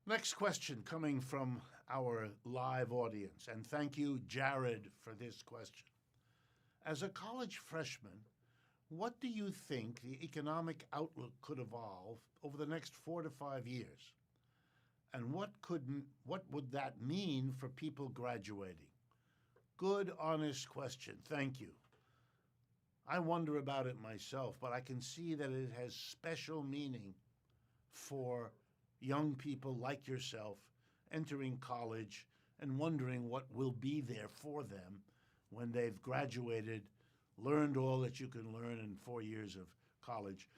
Next question coming from our live audience, and thank you, Jared, for this question. As a college freshman, what do you think the economic outlook could evolve over the next 4 to 5 years? And what would that mean for people graduating? Good, honest question. Thank you. I wonder about it myself, but I can see that it has special meaning for young people like yourself entering college and wondering what will be there for them when they've graduated, learned all that you can learn in 4 years of college,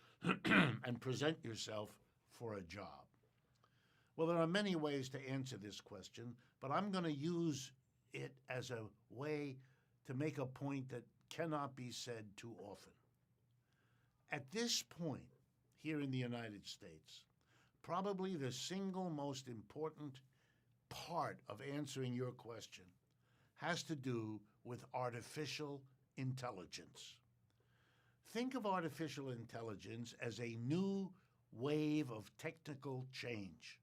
and present yourself for a job. Well, there are many ways to answer this question, but I'm going to use it as a way to make a point that cannot be said too often. At this point, here in the United States, probably the single most important part of answering your question has to do with artificial intelligence. Think of artificial intelligence as a new wave of technical change.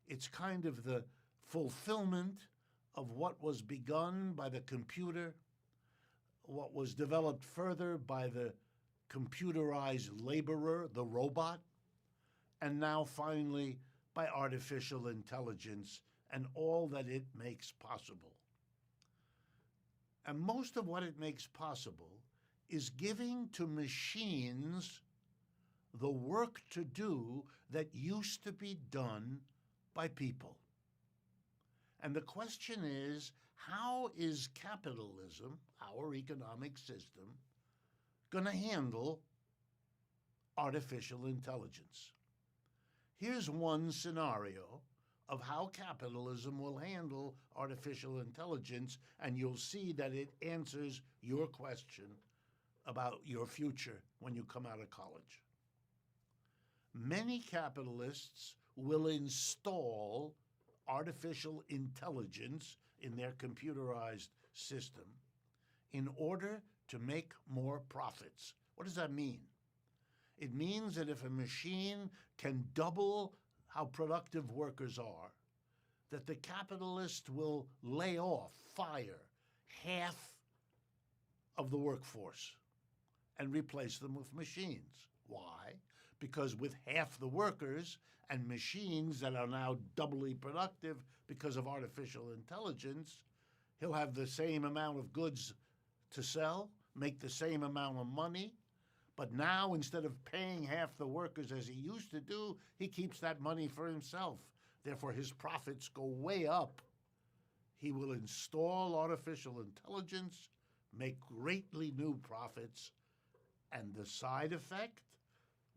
It's kind of the fulfillment of what was begun by the computer, what was developed further by the computerized laborer, the robot, and now finally by artificial intelligence and all that it makes possible. And most of what it makes possible is giving to machines the work to do that used to be done by people. And the question is, how is capitalism, our economic system, going to handle artificial intelligence? Here's one scenario of how capitalism will handle artificial intelligence, and you'll see that it answers your question about your future when you come out of college. Many capitalists will install artificial intelligence in their computerized system in order to make more profits. What does that mean? It means that if a machine can double how productive workers are, that the capitalist will lay off, fire half of the workforce and replace them with machines. Why? Because with half the workers and machines that are now doubly productive because of artificial intelligence, he'll have the same amount of goods to sell, make the same amount of money, but now instead of paying half the workers as he used to do, he keeps that money for himself. Therefore, his profits go way up. He will install artificial intelligence, make greatly new profits, and the side effect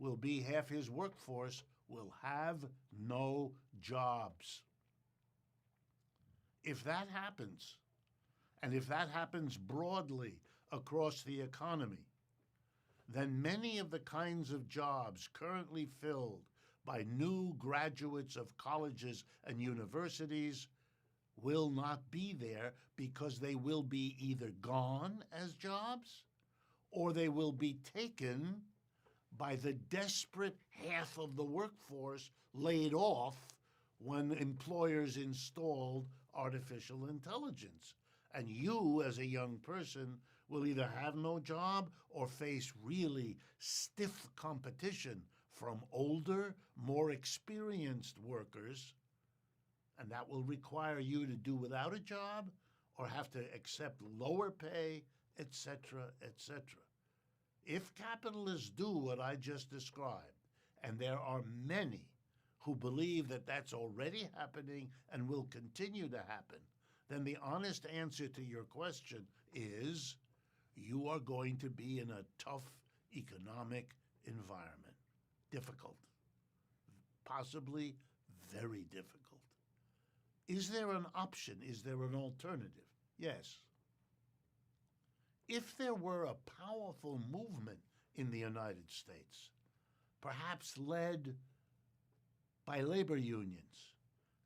will be half his workforce will have no jobs. If that happens, and if that happens broadly across the economy, then many of the kinds of jobs currently filled by new graduates of colleges and universities will not be there because they will be either gone as jobs or they will be taken by the desperate half of the workforce laid off when employers installed artificial intelligence. And you, as a young person, will either have no job or face really stiff competition from older, more experienced workers, and that will require you to do without a job or have to accept lower pay, etc., etc. If capitalists do what I just described, and there are many who believe that that's already happening and will continue to happen, then the honest answer to your question is you are going to be in a tough economic environment. Difficult. Possibly very difficult. Is there an option? Is there an alternative? Yes. If there were a powerful movement in the United States, perhaps led by labor unions,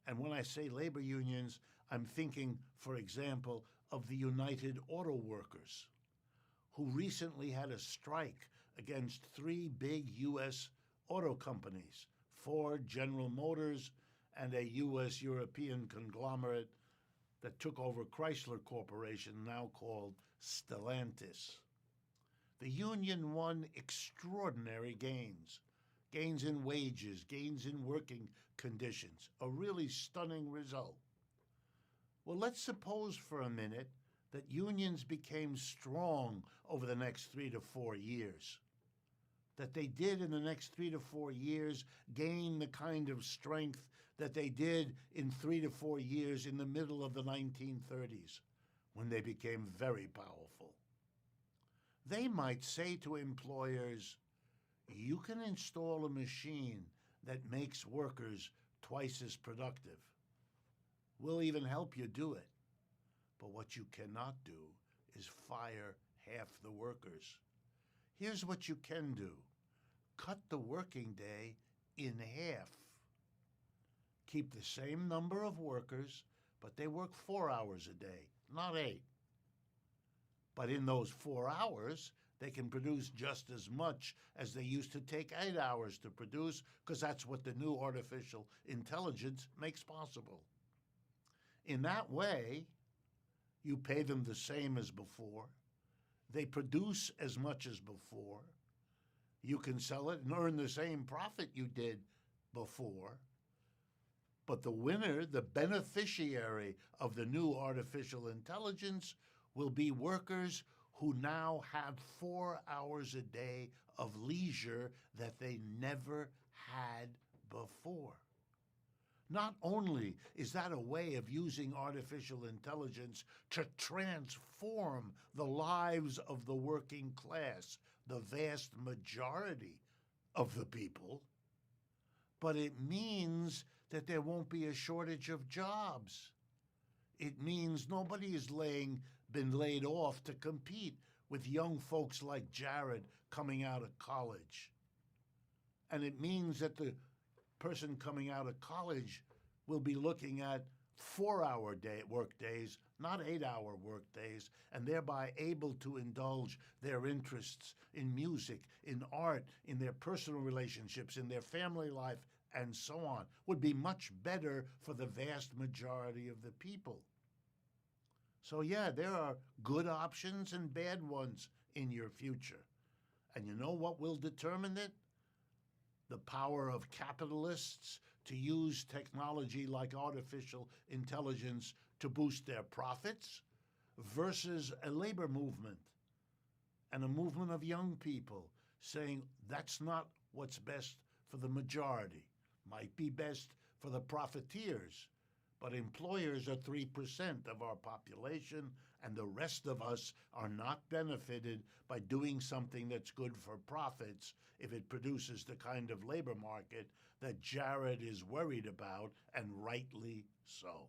and when I say labor unions, I'm thinking, for example, of the United Auto Workers, who recently had a strike against 3 big U.S. auto companies, Ford, General Motors, and a U.S. European conglomerate that took over Chrysler Corporation, now called Stellantis. The union won extraordinary gains in wages, gains in working conditions, a really stunning result. Well, let's suppose for a minute that unions became strong over the next 3 to 4 years, that they did in the next 3 to 4 years gain the kind of strength that they did in 3 to 4 years in the middle of the 1930s, when they became very powerful. They might say to employers, you can install a machine that makes workers twice as productive. We'll even help you do it. But what you cannot do is fire half the workers. Here's what you can do. Cut the working day in half. Keep the same number of workers, but they work 4 hours a day, not 8. But in those 4 hours, they can produce just as much as they used to take 8 hours to produce, because that's what the new artificial intelligence makes possible. In that way, you pay them the same as before. They produce as much as before. You can sell it and earn the same profit you did before. But the winner, the beneficiary of the new artificial intelligence, will be workers who now have 4 hours a day of leisure that they never had before. Not only is that a way of using artificial intelligence to transform the lives of the working class, the vast majority of the people, but it means that there won't be a shortage of jobs. It means nobody is been laid off to compete with young folks like Jared coming out of college. And it means that the person coming out of college will be looking at 4-hour work days, not 8-hour work days, and thereby able to indulge their interests in music, in art, in their personal relationships, in their family life, and so on. Would be much better for the vast majority of the people. So yeah, there are good options and bad ones in your future. And you know what will determine it? The power of capitalists to use technology like artificial intelligence to boost their profits versus a labor movement and a movement of young people saying that's not what's best for the majority. Might be best for the profiteers, but employers are 3% of our population, and the rest of us are not benefited by doing something that's good for profits if it produces the kind of labor market that Jared is worried about, and rightly so.